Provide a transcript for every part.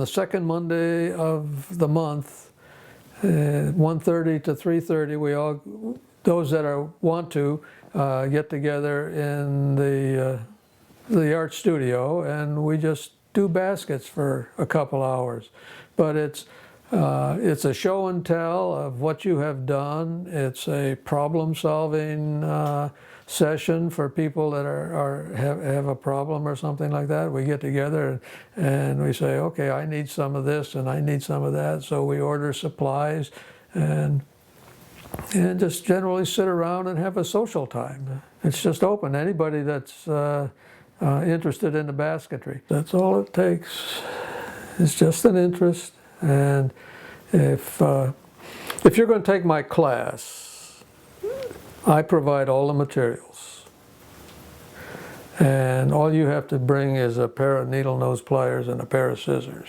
second Monday of the month, 1:30 to 3:30, we all, those that want to, get together in the art studio, and we just do baskets for a couple hours. But it's a show and tell of what you have done. It's a problem-solving session for people that have a problem or something like that. We get together and we say, okay, I need some of this and I need some of that. So we order supplies and just generally sit around and have a social time. It's just open. Anybody that's interested in the basketry. That's all it takes. It's just an interest. And if you're going to take my class, I provide all the materials. And all you have to bring is a pair of needle nose pliers and a pair of scissors.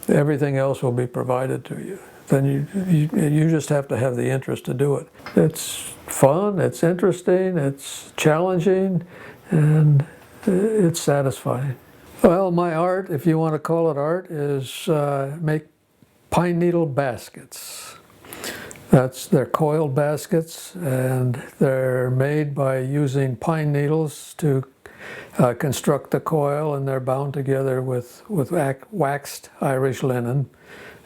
Everything else will be provided to you. Then you just have to have the interest to do it. It's fun, it's interesting, it's challenging, and it's satisfying. Well, my art, if you want to call it art, is make pine needle baskets. They're coiled baskets, and they're made by using pine needles to construct the coil, and they're bound together with waxed Irish linen.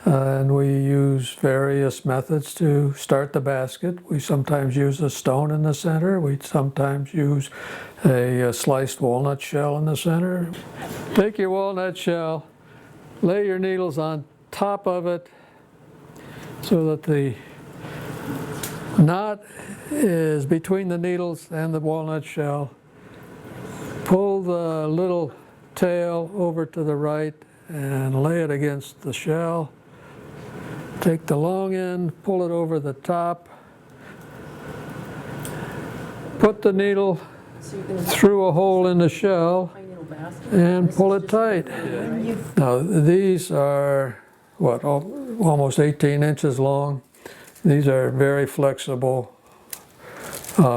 And we use various methods to start the basket. We sometimes use a stone in the center. We sometimes use a sliced walnut shell in the center. Take your walnut shell, lay your needles on top of it so that the knot is between the needles and the walnut shell. Pull the little tail over to the right and lay it against the shell. Take the long end, pull it over the top, put the needle through a hole in the shell and pull it tight. Now these are, what, almost 18 inches long. These are very flexible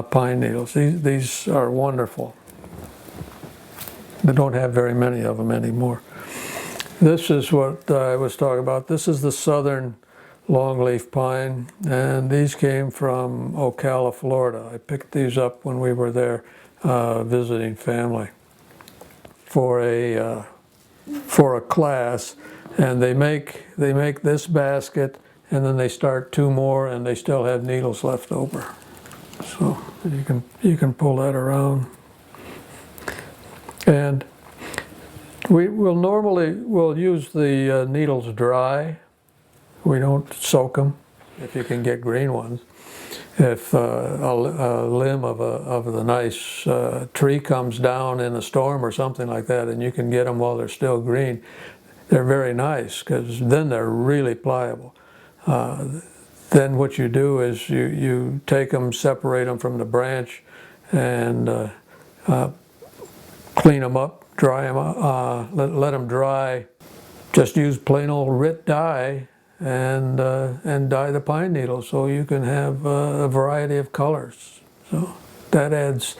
pine needles. These are wonderful. They don't have very many of them anymore. This is what I was talking about. This is the southern longleaf pine, and these came from Ocala, Florida. I picked these up when we were there visiting family for a class, and they make this basket, and then they start two more, and they still have needles left over. So you can pull that around, and we'll use the needles dry. We don't soak them, if you can get green ones. If a limb of the nice tree comes down in a storm or something like that, and you can get them while they're still green, they're very nice, because then they're really pliable. Then what you do is you take them, separate them from the branch, and clean them up, dry them, let them dry. Just use plain old RIT dye and dye the pine needles, so you can have a variety of colors. So that adds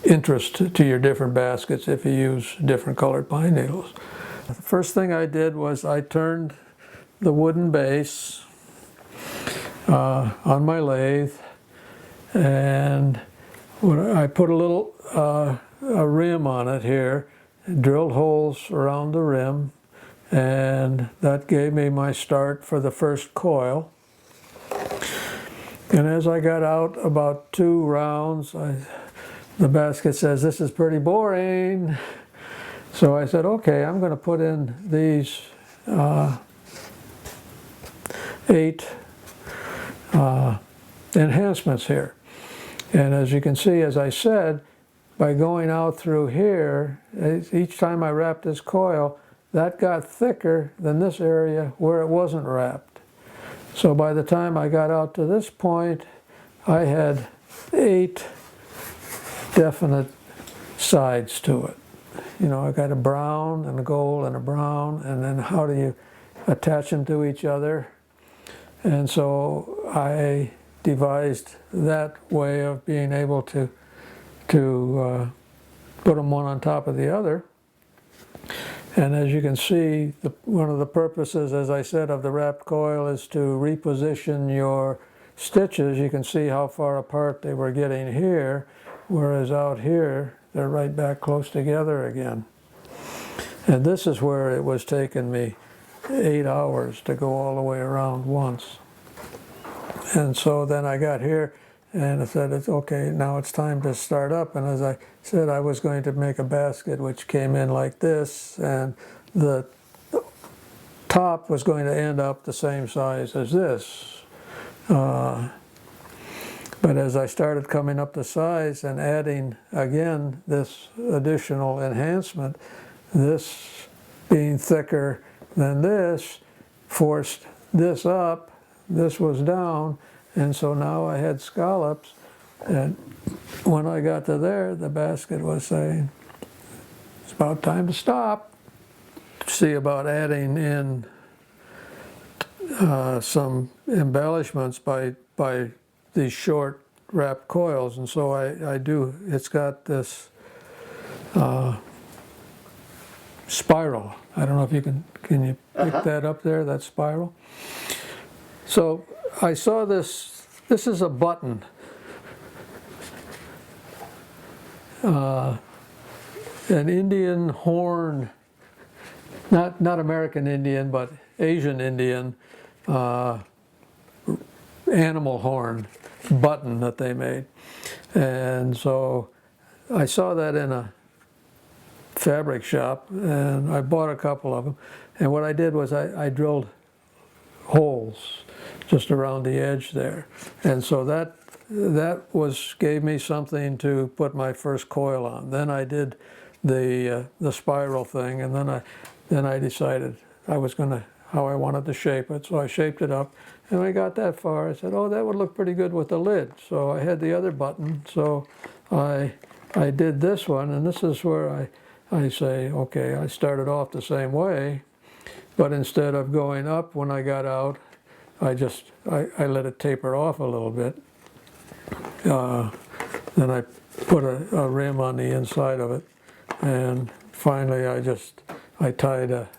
interest to your different baskets if you use different colored pine needles. The first thing I did was I turned the wooden base on my lathe, and I put a little a rim on it here, drilled holes around the rim, and that gave me my start for the first coil. And as I got out about 2 rounds, the basket says, "This is pretty boring." So I said, okay, I'm going to put in these 8 enhancements here. And as you can see, as I said, by going out through here, each time I wrapped this coil, that got thicker than this area where it wasn't wrapped. So by the time I got out to this point, I had 8 definite sides to it. You know, I got a brown and a gold and a brown, and then how do you attach them to each other? And so I devised that way of being able to put them one on top of the other. And as you can see, one of the purposes, as I said, of the wrapped coil is to reposition your stitches. You can see how far apart they were getting here, whereas out here, they're right back close together again. And this is where it was taking me 8 hours to go all the way around once. And so then I got here and I said, it's okay, now it's time to start up. And as I said, I was going to make a basket which came in like this, and the top was going to end up the same size as this. But as I started coming up the size and adding again this additional enhancement, this being thicker than this forced this up, this was down, and so now I had scallops. And when I got to there, the basket was saying, it's about time to stop. See about adding in some embellishments by these short wrapped coils, and so I do. It's got this spiral. I don't know if you can you pick that up there, that spiral? So I saw this is a button. An Indian horn, not American Indian, but Asian Indian animal horn button that they made. And so I saw that in a fabric shop, and I bought a couple of them. And what I did was I drilled holes just around the edge there. And so that gave me something to put my first coil on. Then I did the spiral thing, and then I decided how I wanted to shape it. So I shaped it up, and when I got that far, I said, oh, that would look pretty good with the lid. So I had the other button, so I did this one, and this is where I say, okay, I started off the same way, but instead of going up when I got out, I let it taper off a little bit. Then I put a rim on the inside of it, and finally I tied a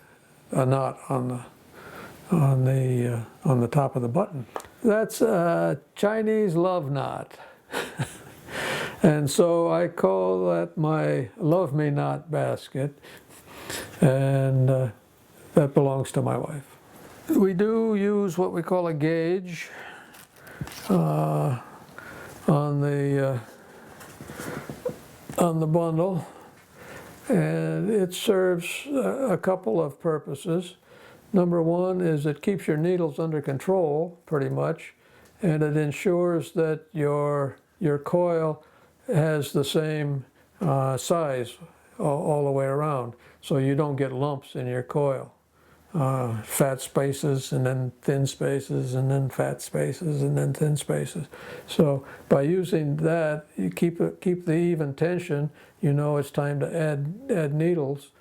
knot on the top of the button. That's a Chinese love knot. And so I call that my Love Me Not basket, and that belongs to my wife. We do use what we call a gauge on the bundle, and it serves a couple of purposes. Number one is it keeps your needles under control pretty much, and it ensures that your coil has the same size all the way around, so you don't get lumps in your coil. Fat spaces and then thin spaces and then fat spaces and then thin spaces. So by using that, you keep the even tension. You know it's time to add needles,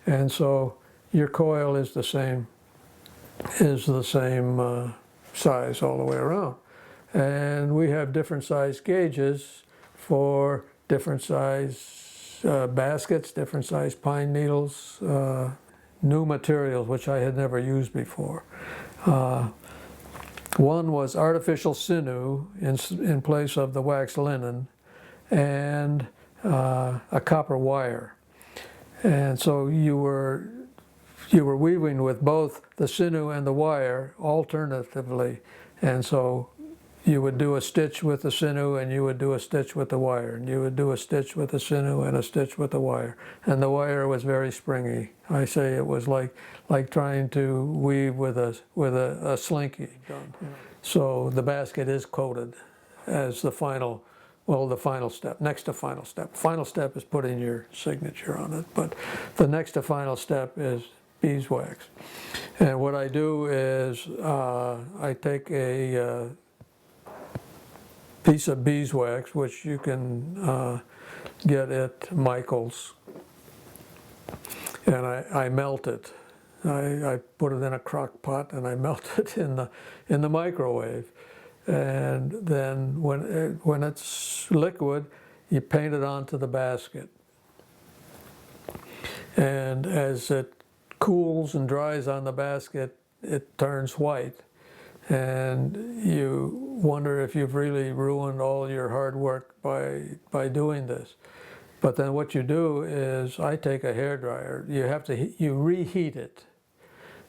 and so your coil is the same size all the way around. And we have different size gauges for different size baskets, different size pine needles, new materials which I had never used before. One was artificial sinew in place of the waxed linen, and a copper wire. And so you were weaving with both the sinew and the wire alternatively, and so you would do a stitch with the sinew and you would do a stitch with the wire, and you would do a stitch with the sinew and a stitch with the wire. And the wire was very springy. I say it was like trying to weave with a slinky. So the basket is coated as the final step, next to final step. Final step is putting your signature on it, but the next to final step is beeswax. And what I do is I take a piece of beeswax, which you can get at Michael's, and I melt it. I put it in a crock pot and I melt it in the microwave. And then when it's liquid, you paint it onto the basket. And as it cools and dries on the basket, it turns white. And you wonder if you've really ruined all your hard work by doing this. But then what you do is, I take a hairdryer. You reheat it.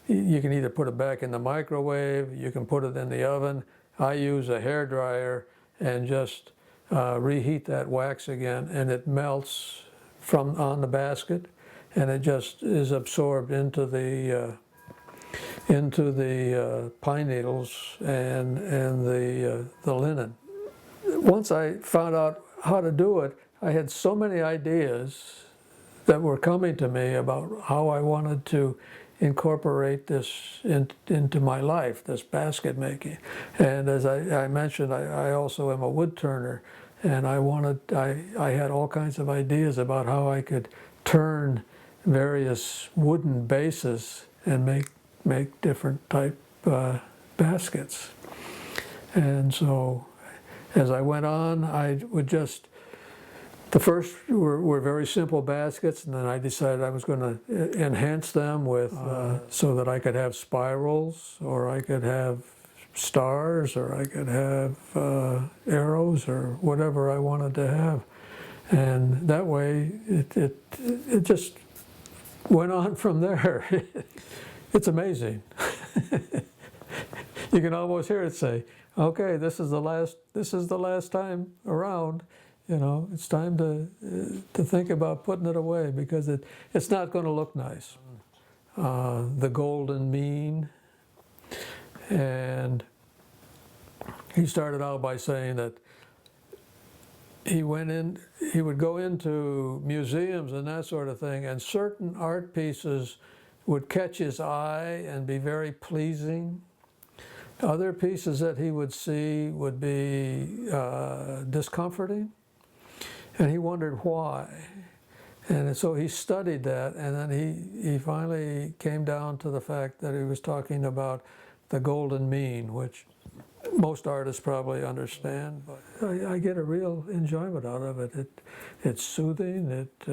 You can either put it back in the microwave, you can put it in the oven. I use a hairdryer and just reheat that wax again, and it melts from on the basket, and it just is absorbed into the pine needles and the linen. Once I found out how to do it, I had so many ideas that were coming to me about how I wanted to incorporate this into my life, this basket making. And as I mentioned, I also am a wood turner, and I had all kinds of ideas about how I could turn various wooden bases and make different type baskets. And so as I went on, I would just, the first were very simple baskets, and then I decided I was going to enhance them with, so that I could have spirals, or I could have stars, or I could have arrows, or whatever I wanted to have. And that way, it just went on from there. It's amazing. You can almost hear it say, "Okay, this is the last time around. You know, it's time to think about putting it away, because it's not going to look nice." The golden mean. And he started out by saying that he would go into museums and that sort of thing, and certain art pieces would catch his eye and be very pleasing. Other pieces that he would see would be discomforting, and he wondered why. And so he studied that, and then he finally came down to the fact that he was talking about the golden mean, which most artists probably understand. But I get a real enjoyment out of it. It's soothing. It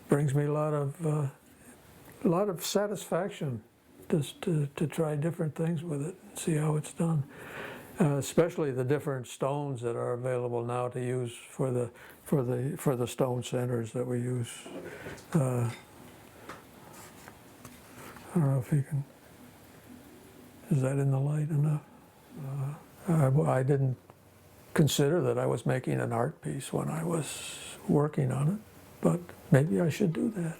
brings me a lot of satisfaction just to try different things with it, see how it's done. Especially the different stones that are available now to use for the stone centers that we use. I don't know if you can. Is that in the light enough? I didn't consider that I was making an art piece when I was working on it, but maybe I should do that.